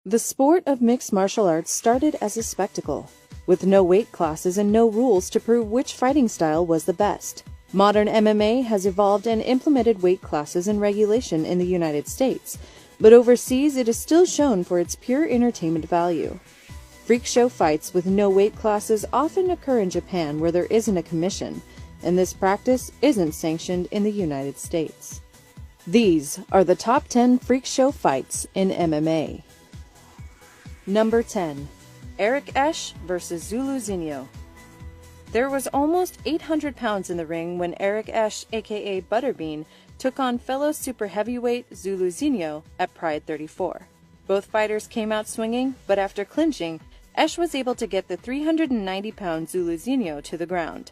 The sport of mixed martial arts started as a spectacle, with no weight classes and no rules to prove which fighting style was the best. Modern MMA has evolved and implemented weight classes and regulation in the United States, but overseas it is still shown for its pure entertainment value. Freak show fights with no weight classes often occur in Japan where there isn't a commission, and this practice isn't sanctioned in the United States. These are the top 10 freak show fights in MMA. Number 10. Eric Esch vs. Zulu Zinho. There was almost 800 pounds in the ring when Eric Esch, aka Butterbean, took on fellow super heavyweight Zulu Zinho at Pride 34. Both fighters came out swinging, but after clinching, Esch was able to get the 390-pound Zulu Zinho to the ground.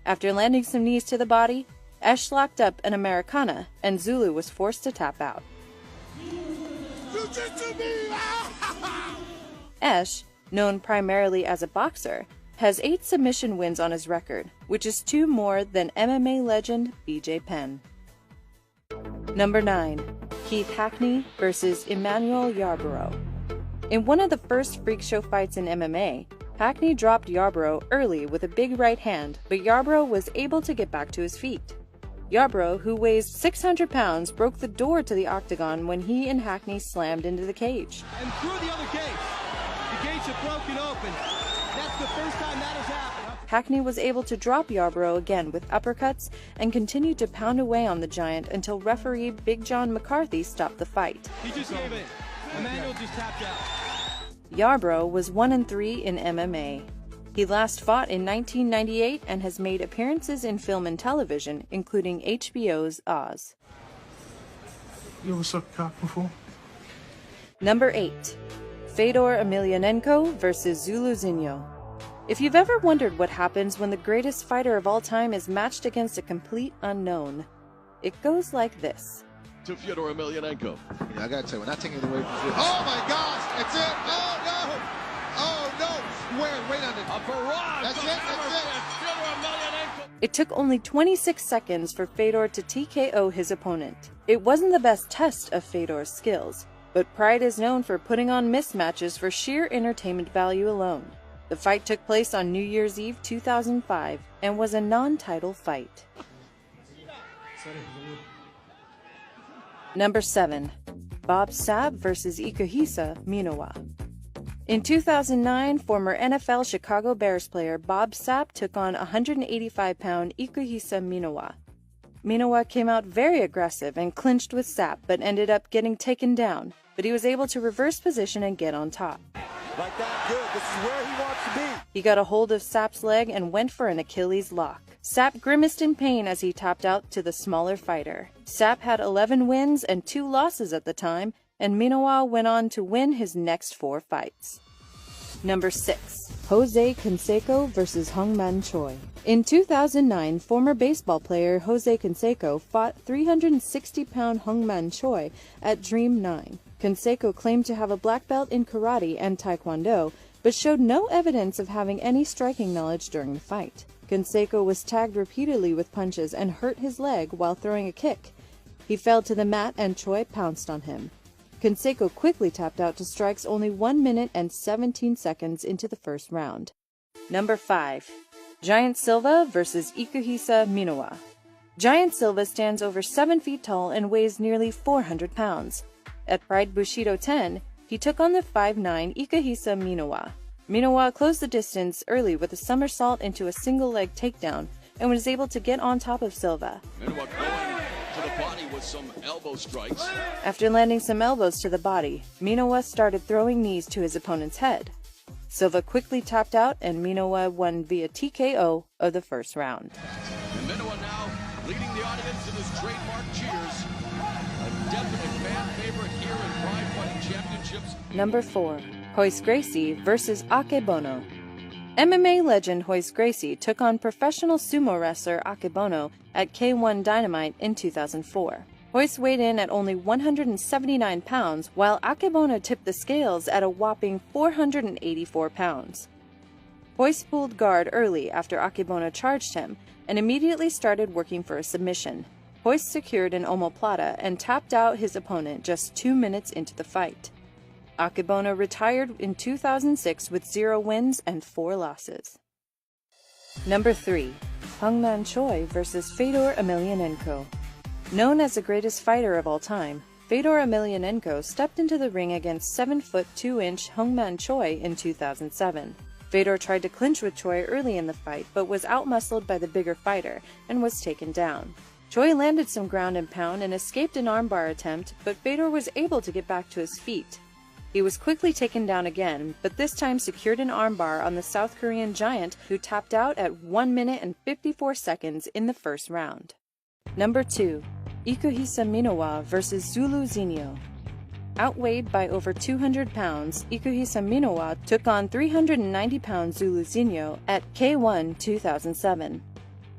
After landing some knees to the body, Esch locked up an Americana, and Zulu was forced to tap out. Esch, known primarily as a boxer, has 8 submission wins on his record, which is 2 more than MMA legend BJ Penn. Number 9. Keith Hackney vs. Emmanuel Yarborough. In one of the first freak show fights in MMA, Hackney dropped Yarborough early with a big right hand, but Yarborough was able to get back to his feet. Yarborough, who weighs 600 pounds, broke the door to the octagon when he and Hackney slammed into the cage. And through the other gates. The gates are broken open. That's the first time that has happened. Hackney was able to drop Yarborough again with uppercuts and continued to pound away on the giant until referee Big John McCarthy stopped the fight. He just gave in. Emmanuel just tapped out. Yarborough was 1-3 in MMA. He last fought in 1998 and has made appearances in film and television, including HBO's Oz. You ever sucked cock before? Number 8. Fedor Emelianenko vs. Zulu Zinho. If you've ever wondered what happens when the greatest fighter of all time is matched against a complete unknown, it goes like this. To Fedor Emelianenko. Yeah, I gotta tell you, when I take it away from you. Oh my gosh, that's it! Oh no! Oh no! Wait on it. A barrage. That's it. Fedor Emelianenko. It took only 26 seconds for Fedor to TKO his opponent. It wasn't the best test of Fedor's skills, but Pride is known for putting on mismatches for sheer entertainment value alone. The fight took place on New Year's Eve 2005 and was a non-title fight. Number 7. Bob Sapp vs. Ikuhisa Minowa. In 2009, former NFL Chicago Bears player Bob Sapp took on 185-pound Ikuhisa Minowa. Minowa came out very aggressive and clinched with Sapp, but ended up getting taken down, but he was able to reverse position and get on top. Like that, good. This is where he wants to be. He got a hold of Sapp's leg and went for an Achilles lock. Sapp grimaced in pain as he tapped out to the smaller fighter. Sapp had 11 wins and 2 losses at the time, and Minowa went on to win his next 4 fights. Number 6. Jose Canseco vs. Hongman Choi. In 2009, former baseball player Jose Canseco fought 360-pound Hongman Choi at Dream 9. Canseco claimed to have a black belt in karate and taekwondo, but showed no evidence of having any striking knowledge during the fight. Canseco was tagged repeatedly with punches and hurt his leg while throwing a kick. He fell to the mat and Choi pounced on him. Canseco quickly tapped out to strikes only 1 minute and 17 seconds into the first round. Number 5. Giant Silva vs. Ikuhisa Minowa. Giant Silva stands over 7 feet tall and weighs nearly 400 pounds. At Pride Bushido 10, he took on the 5'9" Ikuhisa Minowa. Minowa closed the distance early with a somersault into a single-leg takedown and was able to get on top of Silva. Minowa going to the body with some elbow strikes. After landing some elbows to the body, Minowa started throwing knees to his opponent's head. Silva quickly tapped out and Minowa won via TKO of the first round. And Minowa now leading the audience in his trademark cheers. A definite fan favorite here in Pride Fighting Championships. Number 4. Royce Gracie vs. Akebono. MMA legend Royce Gracie took on professional sumo wrestler Akebono at K1 Dynamite in 2004. Royce weighed in at only 179 pounds, while Akebono tipped the scales at a whopping 484 pounds. Royce pulled guard early after Akebono charged him, and immediately started working for a submission. Royce secured an omoplata and tapped out his opponent just 2 minutes into the fight. Akebono retired in 2006 with 0 wins and 4 losses. Number 3. Hongman Choi vs. Fedor Emelianenko. Known as the greatest fighter of all time, Fedor Emelianenko stepped into the ring against 7-foot 2-inch Hongman Choi in 2007. Fedor tried to clinch with Choi early in the fight, but was outmuscled by the bigger fighter and was taken down. Choi landed some ground and pound and escaped an armbar attempt, but Fedor was able to get back to his feet. He was quickly taken down again, but this time secured an armbar on the South Korean giant, who tapped out at 1 minute and 54 seconds in the first round. Number 2. Ikuhisa Minowa vs. Zulu Zinho. Outweighed by over 200 pounds, Ikuhisa Minowa took on 390-pound Zulu Zinho at K1 2007.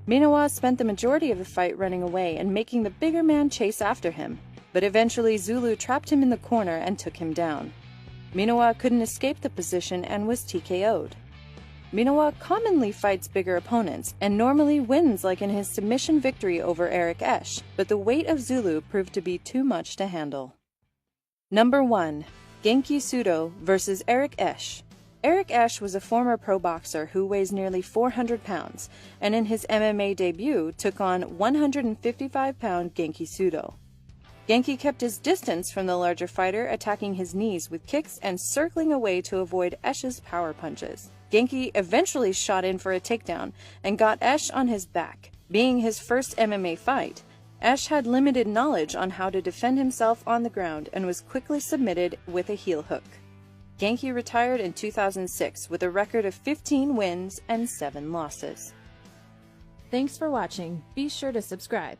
Minowa spent the majority of the fight running away and making the bigger man chase after him, but eventually Zulu trapped him in the corner and took him down. Minowa couldn't escape the position and was TKO'd. Minowa commonly fights bigger opponents and normally wins, like in his submission victory over Eric Esch, but the weight of Zulu proved to be too much to handle. Number 1. Genki Sudo vs. Eric Esch. Eric Esch was a former pro boxer who weighs nearly 400 pounds, and in his MMA debut took on 155-pound Genki Sudo. Genki kept his distance from the larger fighter, attacking his knees with kicks and circling away to avoid Esch's power punches. Genki eventually shot in for a takedown and got Esch on his back. Being his first MMA fight, Esch had limited knowledge on how to defend himself on the ground and was quickly submitted with a heel hook. Genki retired in 2006 with a record of 15 wins and 7 losses. Thanks for watching. Be sure to subscribe.